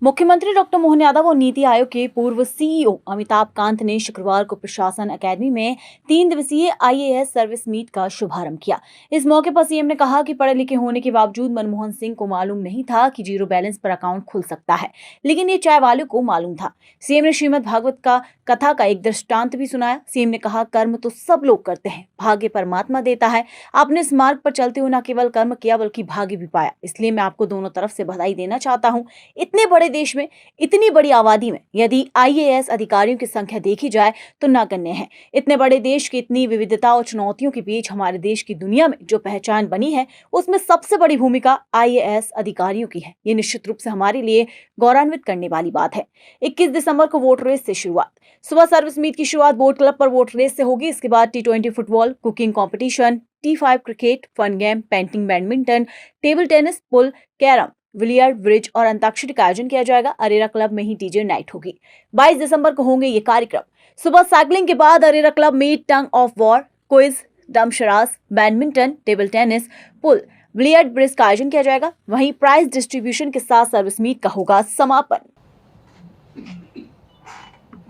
मुख्यमंत्री डॉक्टर मोहन यादव और नीति आयोग के पूर्व सीईओ अमिताभ कांत ने शुक्रवार को प्रशासन अकेडमी में 3 दिवसीय आईएएस सर्विस मीट का शुभारंभ किया। इस मौके पर सीएम ने कहा कि पढ़े लिखे होने के बावजूद मनमोहन सिंह को मालूम नहीं था कि जीरो बैलेंस पर अकाउंट खुल सकता है, लेकिन ये चाय वालों को मालूम था। सीएम ने श्रीमद् भागवत का कथा का एक दृष्टांत भी सुनाया। सीएम ने कहा, कर्म तो सब लोग करते हैं, भाग्य परमात्मा देता है। आपने इस मार्ग पर चलते हुए न केवल कर्म किया बल्कि भाग्य भी पाया, इसलिए मैं आपको दोनों तरफ से बधाई देना चाहता हूँ। इतने बड़े देश में, इतनी बड़ी आबादी में यदि आईएएस अधिकारियों की संख्या देखी जाए तो नगण्य है। इतने बड़े देश की इतनी विविधता और चुनौतियों के बीच हमारे देश की दुनिया में जो पहचान बनी है, उसमें सबसे बड़ी भूमिका आईएएस अधिकारियों की है। ये निश्चित रूप से हमारे लिए गौरवान्वित करने वाली बात है। 21 दिसंबर को वोट रेस से शुरुआत। सुबह सर्विस मीट की शुरुआत बोट क्लब पर वोट रेस से होगी। इसके बाद T20 football, cooking competition, T5 cricket, fun game, painting, badminton, table tennis, pool, carrom, billiard, bridge और अंताक्षरी का आयोजन किया जाएगा। अरेरा क्लब में ही डीजे नाइट होगी। 22 दिसंबर को होंगे ये कार्यक्रम। सुबह साइकिलिंग के बाद अरेरा क्लब में टंग ऑफ वॉर, क्विज, डमशराज, badminton, table tennis, pool, billiard, bridge का आयोजन किया जाएगा। वहीं प्राइज डिस्ट्रीब्यूशन के साथ सर्विस मीट का होगा समापन।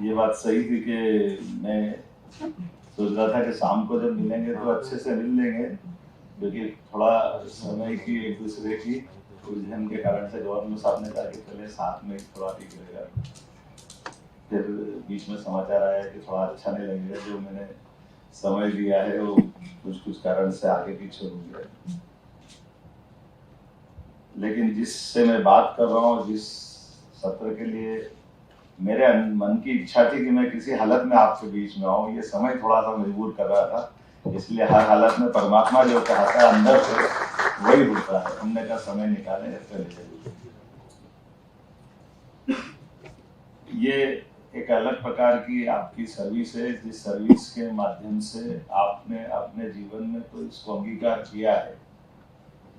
ये बात सही थी कि मैं सोच रहा था कि शाम को जब मिलेंगे तो अच्छे से मिल लेंगे, क्योंकि थोड़ा समय की एक दूसरे की उलझन के कारण से गवर्नर साहब ने कहा कि पहले साथ में थोड़ा ठीक रहेगा। फिर बीच में समाचार आया कि थोड़ा अच्छा नहीं लगेगा, जो मैंने समय दिया है वो कुछ कारण से आगे पीछे हो गया। लेकिन जिससे मैं बात कर रहा हूँ, जिस सत्र के लिए मेरे मन की इच्छा थी कि मैं किसी हालत में आपके बीच में आऊँ, ये समय थोड़ा सा मजबूर कर रहा था। इसलिए हर हालत में परमात्मा जो चाहता है अंदर से वही होता है। हमने का समय निकाले चले। ये एक अलग प्रकार की आपकी सर्विस है, जिस सर्विस के माध्यम से आपने अपने जीवन में तो इसको अंगीकार किया है।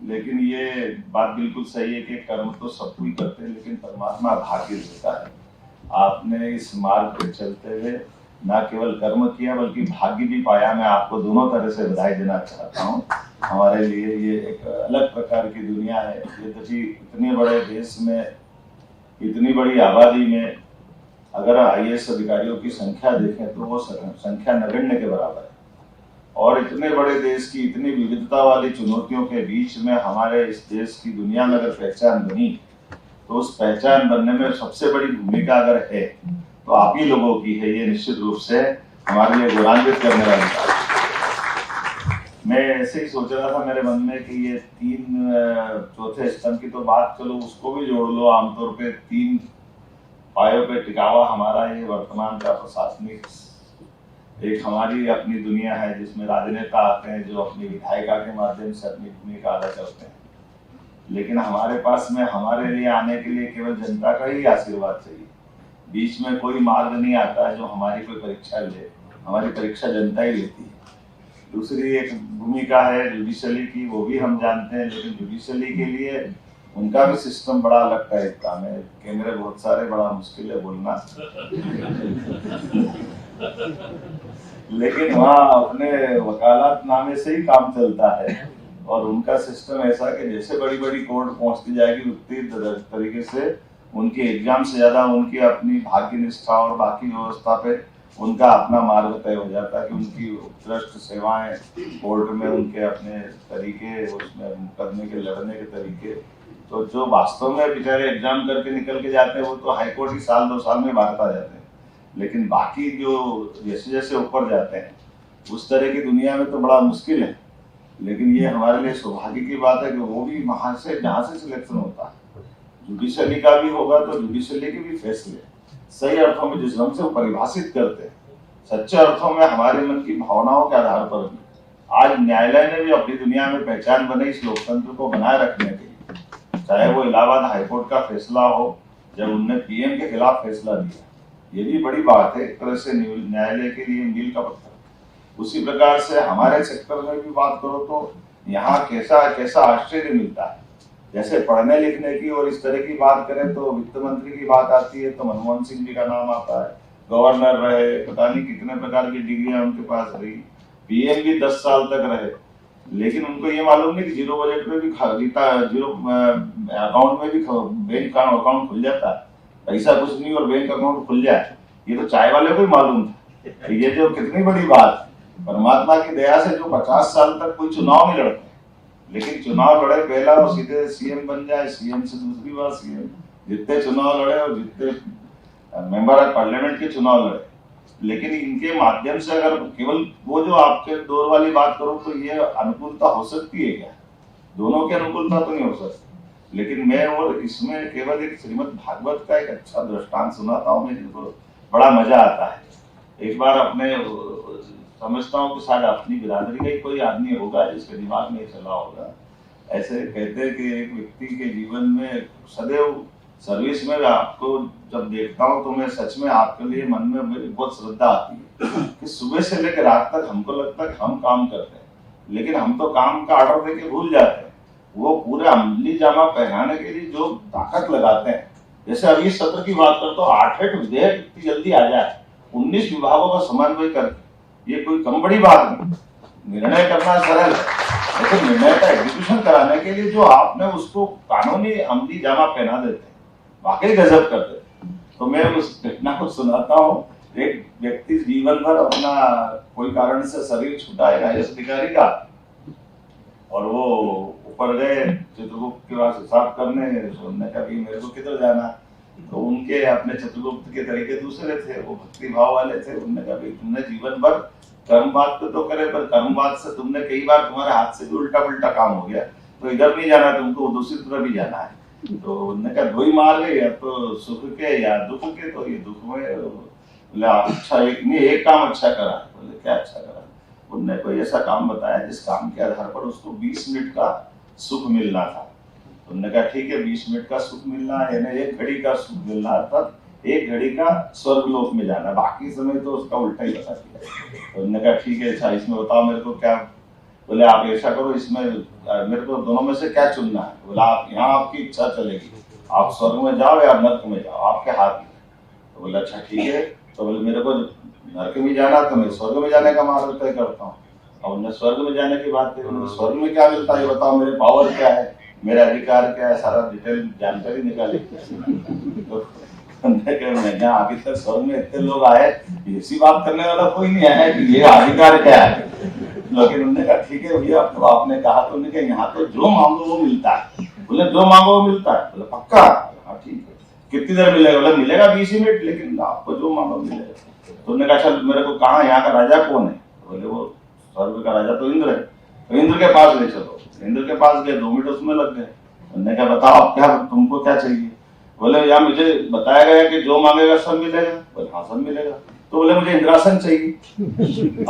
लेकिन ये बात बिल्कुल सही है कि कर्म तो सब कोई करते हैं, लेकिन परमात्मा भाग्य देता है। आपने इस मार्ग पर चलते हुए न केवल कर्म किया बल्कि भाग्य भी पाया। मैं आपको दोनों तरह से बधाई देना चाहता हूँ। हमारे लिए ये एक अलग प्रकार की दुनिया है। यद्यपि इतने बड़े देश में, इतनी बड़ी आबादी में अगर आईएएस अधिकारियों की संख्या देखें तो वो संख्या नगण्य के बराबर है। और इतने बड़े देश की इतनी विविधता वाली चुनौतियों के बीच में हमारे इस देश की दुनिया में अगर पहचान बनी, तो उस पहचान बनने में सबसे बड़ी भूमिका अगर है तो आप ही लोगों की है। ये निश्चित रूप से हमारे लिए गौरवान्वित करने वाली बात। मैं ऐसे ही सोच रहा था मेरे मन में कि ये 3 चौथे स्तंभ की तो बात, चलो उसको भी जोड़ लो। आमतौर पे 3 पायों पे टिका हुआ हमारा ये वर्तमान का प्रशासनिक एक हमारी अपनी दुनिया है, जिसमें राजनेता आते हैं जो अपनी विधायिका के माध्यम से अपनी भूमिका अदा करते हैं। लेकिन हमारे पास में हमारे लिए आने के लिए केवल जनता का ही आशीर्वाद चाहिए। बीच में कोई मार्ग नहीं आता है जो हमारी कोई परीक्षा ले। हमारी परीक्षा जनता ही लेती है। दूसरी एक भूमिका है जुडिशली की, वो भी हम जानते हैं। लेकिन जुडिशली के लिए उनका भी सिस्टम बड़ा अलग टाइप का है। कैमरे बहुत सारे, बड़ा मुश्किल है बोलना। लेकिन वहाँ अपने वकालतनामे से ही काम चलता है। और उनका सिस्टम ऐसा कि जैसे बड़ी बड़ी कोर्ट पहुंचती जाएगी उतनी तरीके से उनके एग्जाम से ज्यादा उनकी अपनी भाग्य निष्ठा और बाकी व्यवस्था पे उनका अपना मार्ग तय हो जाता है कि उनकी उत्कृष्ट सेवाएं कोर्ट में, उनके अपने तरीके, उसमें मुकदमे के लड़ने के तरीके। तो जो वास्तव में बेचारे एग्जाम करके निकल के जाते हैं वो तो हाईकोर्ट ही 1-2 साल में बाहर आ जाते हैं। लेकिन बाकी जो जैसे जैसे ऊपर जाते हैं उस तरह की दुनिया में तो बड़ा मुश्किल है। लेकिन ये हमारे लिए सौभाग्य की बात है कि वो भी वहां से जहाँ से सिलेक्शन होता है, जुडिशली का भी होगा तो जुडिशली के भी फैसले सही अर्थों में जिस ढंग से वो परिभाषित करते हैं, सच्चे अर्थों में हमारे मन की भावनाओं के आधार पर भी आज न्यायालय ने भी अपनी दुनिया में पहचान बनाई इस लोकतंत्र को बनाए रखने के लिए। चाहे वो इलाहाबाद हाईकोर्ट का फैसला हो, जब उनने पीएम के खिलाफ फैसला दिया, ये भी बड़ी बात है। एक तरह से न्यायालय के लिए मील का पत्थर। उसी प्रकार से हमारे सेक्टर में भी बात करो तो यहाँ कैसा आश्चर्य मिलता है। जैसे पढ़ने लिखने की और इस तरह की बात करें तो वित्त मंत्री की बात आती है तो मनमोहन सिंह जी का नाम आता है। गवर्नर रहे, पता नहीं कितने प्रकार की डिग्रियां उनके पास रही। पीएम भी 10 साल तक रहे। लेकिन उनको ये मालूम नहीं कि जीरो बजट में भी जीरो अकाउंट में भी बैंक का अकाउंट खुल जाता है, पैसा कुछ नहीं और बैंक अकाउंट खुल जाए। ये तो चाय वाले को ही मालूम था। ये जो कितनी बड़ी बात है, परमात्मा की दया से जो 50 साल तक कोई चुनाव नहीं लड़ते, लेकिन चुनाव लड़े पहला और सीधे सीएम बन जाए, सीएम से दूसरी बार सीएम, जितने चुनाव लड़े और जितने मेंबर ऑफ पार्लियामेंट के चुनाव लड़े, लेकिन इनके माध्यम से अगर केवल वो जो आपके दौर वाली बात करो तो ये अनुकूलता हो सकती है क्या? दोनों की अनुकूलता तो नहीं हो सकती। लेकिन मैं और इसमें केवल एक श्रीमद् भागवत का एक अच्छा दृष्टांत सुनाता हूँ, मुझे तो बड़ा मजा आता है। एक बार अपने समझता हूँ कि शायद अपनी बिरादरी का ही कोई आदमी होगा जिसके दिमाग में चला होगा। ऐसे कहते हैं कि एक व्यक्ति के जीवन में सदैव सर्विस में आपको जब देखता हूँ तो मैं सच में आपके लिए मन में मेरी बहुत श्रद्धा आती है कि सुबह से लेकर रात तक हमको लगता है कि हम काम करते हैं, लेकिन हम तो काम का ऑर्डर देके भूल जाते हैं। वो पूरे अमली जामा पहनाने के लिए जो ताकत लगाते हैं, जैसे अभी इस सत्र की बात करते हो 8 विधेयक इतनी जल्दी आ जाए, 19 विभागों का समन्वय करके, ये कोई कम बड़ी बात नहीं। निर्णय करना सरल है, लेकिन निर्णय का एग्जीक्यूशन कराने के लिए जो आपने उसको कानूनी अमली जामा पहना देते हैं, वाकई गजब कर देते। तो मैं उस घटना को सुनाता हूँ। एक व्यक्ति जीवन भर अपना कोई कारण से शरीर छूटा है IAS अधिकारी का, और वो ऊपर गए चित्रगुप्त के पास हिसाब करने, सुनने का भी मेरे को किधर जाना। तो उनके अपने चित्रगुप्त के तरीके दूसरे थे, वो भक्ति भाव वाले थे। उनने कहा भाई तुमने जीवन भर कर्मवाद तो करे, पर कर्मवाद से तुमने कई बार तुम्हारे हाथ से भी उल्टा पुल्टा काम हो गया, तो इधर नहीं जाना, तुमको दूसरी तरफ भी जाना है। तो उन्होंने कहा दो ही मार्ग है, या तो सुख के या दुख के। तो ये दुख में बोले अच्छा एक काम अच्छा करा। बोले क्या अच्छा करा? उनने कोई ऐसा काम बताया जिस काम के आधार पर उसको 20 मिनट का सुख मिलना था। उन्होंने कहा ठीक है 20 मिनट का सुख मिलना है, यानी 1 घड़ी का सुख मिलना है, तब 1 घड़ी का स्वर्गलोक में जाना, बाकी समय तो उसका उल्टा ही बता दिया। तो उन्होंने कहा ठीक है अच्छा इसमें बताओ मेरे को क्या। बोले आप ऐसा करो, इसमें मेरे को दोनों में से क्या चुनना है? बोला आप यहाँ आपकी इच्छा चलेगी, आप स्वर्ग में जाओ या नर्क में जाओ, आपके हाथ में। तो बोला अच्छा ठीक है। तो बोले मेरे को नर्क में जाना, तो मैं स्वर्ग में जाने का मार्ग तय करता हूँ। और उन्होंने स्वर्ग में जाने की बात करी। स्वर्ग में क्या मिलता है बताओ, मेरे पावर क्या है, मेरा अधिकार क्या है, सारा डिटेल जानकारी निकाली। तो मैं अभी तक स्वर्ग में इतने लोग आए, ऐसी बात करने वाला कोई नहीं आया कि ये अधिकार क्या है। लेकिन उन्होंने कहा ठीक है भैया, अब आपने कहा तो उन्होंने कहा यहाँ तो जो मांगो वो मिलता है। बोले जो मांगो वो मिलता है? बोले पक्का? हाँ ठीक है। कितनी देर मिलेगा? बोले मिलेगा 20 मिनट, लेकिन आपको जो मांगो मिलेगा। तो उन्होंने कहा चल मेरे को कहा यहाँ का राजा कौन है? बोले वो स्वर्ग का राजा तो इंद्र है। तो इंद्र के पास ले चलो। इंद्र के पास गए, 2 मिनट उसमें लग गए। उन्होंने कहा बताओ आप क्या, तुमको क्या चाहिए? बोले यार मुझे बताया गया कि जो मांगेगा सब मिलेगा। बोले हाँ सब मिलेगा। तो बोले मुझे इंद्रासन चाहिए।